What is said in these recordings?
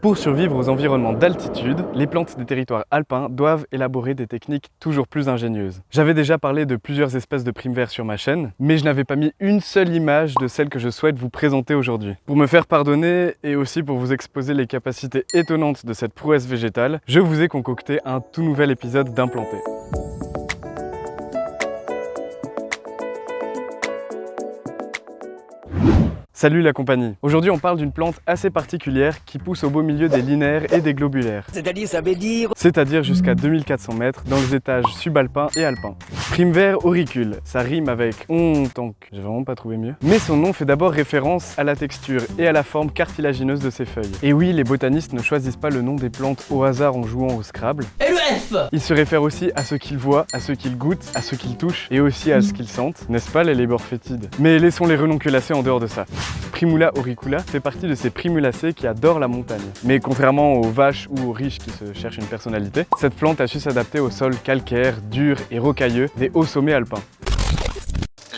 Pour survivre aux environnements d'altitude, les plantes des territoires alpins doivent élaborer des techniques toujours plus ingénieuses. J'avais déjà parlé de plusieurs espèces de primevères sur ma chaîne, mais je n'avais pas mis une seule image de celle que je souhaite vous présenter aujourd'hui. Pour me faire pardonner et aussi pour vous exposer les capacités étonnantes de cette prouesse végétale, je vous ai concocté un tout nouvel épisode d'Implanté. Salut la compagnie. Aujourd'hui on parle d'une plante assez particulière qui pousse au beau milieu des linéaires et des globulaires. C'est-à-dire jusqu'à 2400 mètres dans les étages subalpins et alpins. Primevère auricule, ça rime avec ontank, j'ai vraiment pas trouvé mieux. Mais son nom fait d'abord référence à la texture et à la forme cartilagineuse de ses feuilles. Et oui, les botanistes ne choisissent pas le nom des plantes au hasard en jouant au Scrabble. Et le F! Ils se réfèrent aussi à ce qu'ils voient, à ce qu'ils goûtent, à ce qu'ils touchent et aussi à ce qu'ils sentent, n'est-ce pas les léborphétides? Mais laissons les renonculacées en dehors de ça. Primula auricula fait partie de ces primulacées qui adorent la montagne. Mais contrairement aux vaches ou aux riches qui se cherchent une personnalité, cette plante a su s'adapter aux sols calcaires, durs et rocailleux des hauts sommets alpins.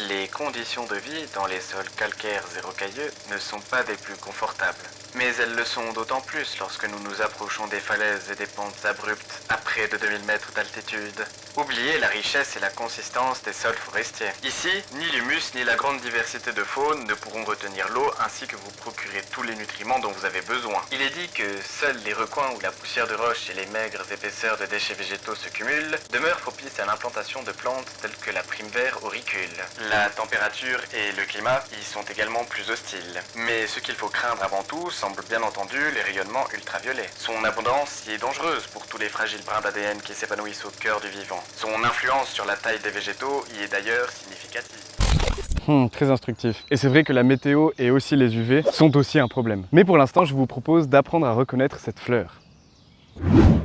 Les conditions de vie dans les sols calcaires et rocailleux ne sont pas des plus confortables. Mais elles le sont d'autant plus lorsque nous nous approchons des falaises et des pentes abruptes à près de 2000 mètres d'altitude. Oubliez la richesse et la consistance des sols forestiers. Ici, ni l'humus ni la grande diversité de faune ne pourront retenir l'eau ainsi que vous procurer tous les nutriments dont vous avez besoin. Il est dit que seuls les recoins où la poussière de roche et les maigres épaisseurs de déchets végétaux se cumulent demeurent propices à l'implantation de plantes telles que la primevère auricule. La température et le climat y sont également plus hostiles. Mais ce qu'il faut craindre avant tout semble bien entendu les rayonnements ultraviolets. Son abondance y est dangereuse pour tous les fragiles brins d'ADN qui s'épanouissent au cœur du vivant. Son influence sur la taille des végétaux y est d'ailleurs significative. Très instructif. Et c'est vrai que la météo et aussi les UV sont aussi un problème. Mais pour l'instant, je vous propose d'apprendre à reconnaître cette fleur.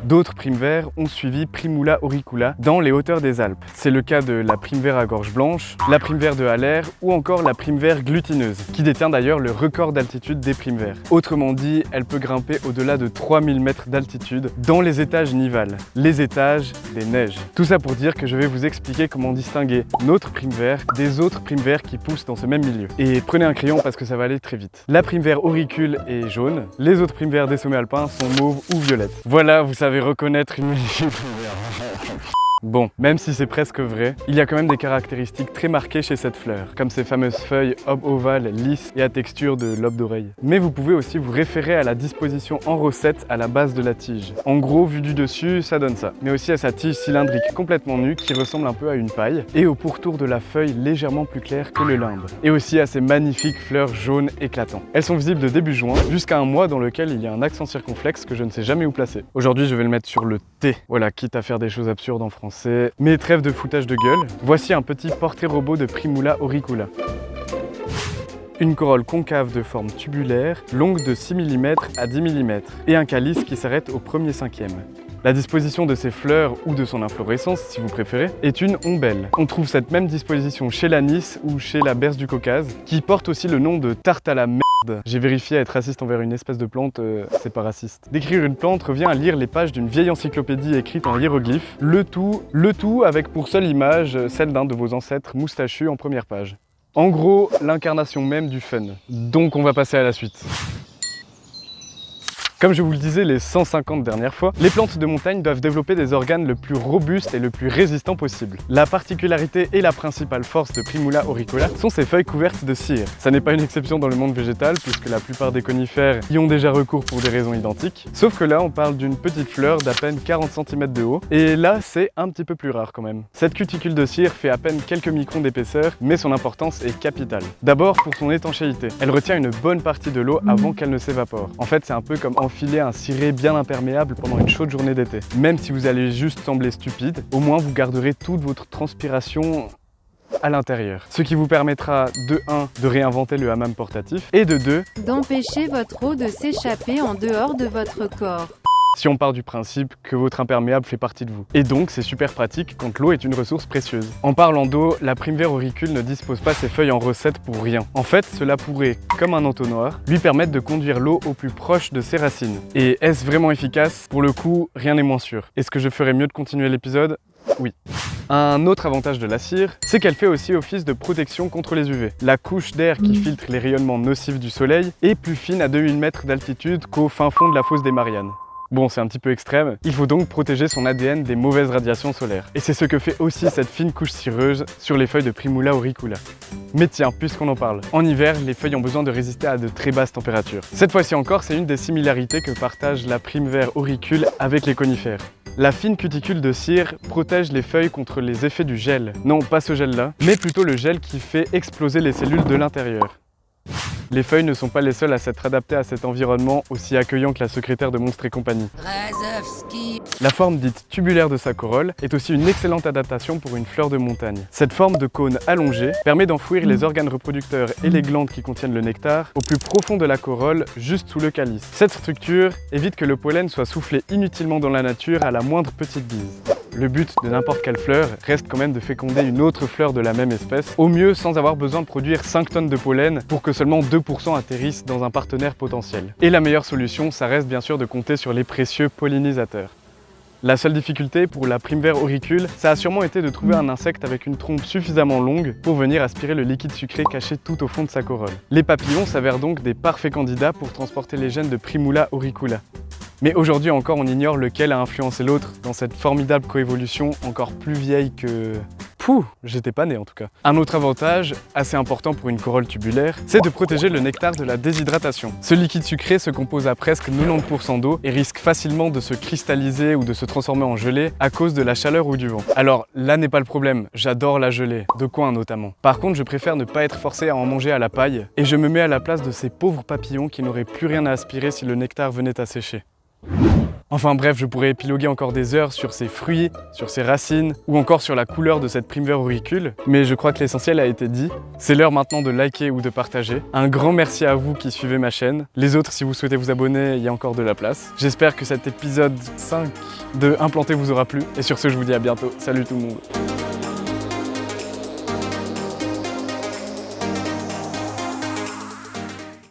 D'autres primevères ont suivi Primula auricula dans les hauteurs des Alpes. C'est le cas de la primevère à gorge blanche, la primevère de Haller ou encore la primevère glutineuse, qui détient d'ailleurs le record d'altitude des primevères. Autrement dit, elle peut grimper au-delà de 3000 mètres d'altitude dans les étages nivales, les étages des neiges. Tout ça pour dire que je vais vous expliquer comment distinguer notre primevère des autres primevères qui poussent dans ce même milieu. Et prenez un crayon parce que ça va aller très vite. La primevère auricule est jaune, les autres primevères des sommets alpins sont mauves ou violettes. Voilà, vous savez reconnaître une Bon, même si c'est presque vrai, il y a quand même des caractéristiques très marquées chez cette fleur, comme ces fameuses feuilles ovales, lisses et à texture de lobe d'oreille. Mais vous pouvez aussi vous référer à la disposition en rosette à la base de la tige. En gros, vu du dessus, ça donne ça. Mais aussi à sa tige cylindrique complètement nue qui ressemble un peu à une paille, et au pourtour de la feuille légèrement plus clair que le limbe. Et aussi à ces magnifiques fleurs jaunes éclatants. Elles sont visibles de début juin jusqu'à un mois dans lequel il y a un accent circonflexe que je ne sais jamais où placer. Aujourd'hui, je vais le mettre sur le T. Voilà, quitte à faire des choses absurdes en français. Mais trêve de foutage de gueule, voici un petit portrait robot de Primula auricula. Une corolle concave de forme tubulaire, longue de 6 mm à 10 mm, et un calice qui s'arrête au premier cinquième. La disposition de ses fleurs, ou de son inflorescence si vous préférez, est une ombelle. On trouve cette même disposition chez l'anis ou chez la berce du Caucase, qui porte aussi le nom de tarte à la merde. J'ai vérifié être raciste envers une espèce de plante, c'est pas raciste. Décrire une plante revient à lire les pages d'une vieille encyclopédie écrite en hiéroglyphes, le tout avec pour seule image celle d'un de vos ancêtres moustachus en première page. En gros, l'incarnation même du fun. Donc on va passer à la suite. Comme je vous le disais les 150 dernières fois, les plantes de montagne doivent développer des organes le plus robustes et le plus résistants possible. La particularité et la principale force de Primula auricula sont ses feuilles couvertes de cire. Ça n'est pas une exception dans le monde végétal puisque la plupart des conifères y ont déjà recours pour des raisons identiques. Sauf que là, on parle d'une petite fleur d'à peine 40 cm de haut et là, c'est un petit peu plus rare quand même. Cette cuticule de cire fait à peine quelques microns d'épaisseur, mais son importance est capitale. D'abord pour son étanchéité. Elle retient une bonne partie de l'eau avant qu'elle ne s'évapore. En fait, c'est un peu comme enfiler un ciré bien imperméable pendant une chaude journée d'été. Même si vous allez juste sembler stupide, au moins vous garderez toute votre transpiration à l'intérieur. Ce qui vous permettra de 1 de réinventer le hammam portatif et de 2 d'empêcher votre eau de s'échapper en dehors de votre corps. Si on part du principe que votre imperméable fait partie de vous. Et donc, c'est super pratique quand l'eau est une ressource précieuse. En parlant d'eau, la primevère auricule ne dispose pas ses feuilles en recette pour rien. En fait, cela pourrait, comme un entonnoir, lui permettre de conduire l'eau au plus proche de ses racines. Et est-ce vraiment efficace? Pour le coup, rien n'est moins sûr. Est-ce que je ferais mieux de continuer l'épisode? oui. Un autre avantage de la cire, c'est qu'elle fait aussi office de protection contre les UV. La couche d'air qui filtre les rayonnements nocifs du soleil est plus fine à 2000 mètres d'altitude qu'au fin fond de la fosse des Mariannes. Bon, c'est un petit peu extrême, il faut donc protéger son ADN des mauvaises radiations solaires. Et c'est ce que fait aussi cette fine couche cireuse sur les feuilles de Primula auricula. Mais tiens, puisqu'on en parle, en hiver, les feuilles ont besoin de résister à de très basses températures. Cette fois-ci encore, c'est une des similarités que partage la Primevère auricule avec les conifères. La fine cuticule de cire protège les feuilles contre les effets du gel. Non, pas ce gel-là, mais plutôt le gel qui fait exploser les cellules de l'intérieur. Les feuilles ne sont pas les seules à s'être adaptées à cet environnement aussi accueillant que la secrétaire de Monstres et compagnie. La forme dite tubulaire de sa corolle est aussi une excellente adaptation pour une fleur de montagne. Cette forme de cône allongé permet d'enfouir les organes reproducteurs et les glandes qui contiennent le nectar au plus profond de la corolle, juste sous le calice. Cette structure évite que le pollen soit soufflé inutilement dans la nature à la moindre petite bise. Le but de n'importe quelle fleur reste quand même de féconder une autre fleur de la même espèce, au mieux sans avoir besoin de produire 5 tonnes de pollen pour que seulement 2% atterrissent dans un partenaire potentiel. Et la meilleure solution, ça reste bien sûr de compter sur les précieux pollinisateurs. La seule difficulté pour la Primevère auricule, ça a sûrement été de trouver un insecte avec une trompe suffisamment longue pour venir aspirer le liquide sucré caché tout au fond de sa corolle. Les papillons s'avèrent donc des parfaits candidats pour transporter les gènes de Primula auricula. Mais aujourd'hui encore, on ignore lequel a influencé l'autre dans cette formidable coévolution encore plus vieille que... Pouh, j'étais pas né en tout cas. Un autre avantage, assez important pour une corolle tubulaire, c'est de protéger le nectar de la déshydratation. Ce liquide sucré se compose à presque 90% d'eau et risque facilement de se cristalliser ou de se transformer en gelée à cause de la chaleur ou du vent. Alors là n'est pas le problème, j'adore la gelée, de coin notamment. Par contre, je préfère ne pas être forcé à en manger à la paille et je me mets à la place de ces pauvres papillons qui n'auraient plus rien à aspirer si le nectar venait à sécher. Enfin bref, je pourrais épiloguer encore des heures sur ses fruits, sur ses racines, ou encore sur la couleur de cette Primevère auricule, mais je crois que l'essentiel a été dit. C'est l'heure maintenant de liker ou de partager. Un grand merci à vous qui suivez ma chaîne. Les autres, si vous souhaitez vous abonner, il y a encore de la place. J'espère que cet épisode 5 de Implanté vous aura plu, et sur ce, je vous dis à bientôt. Salut tout le monde.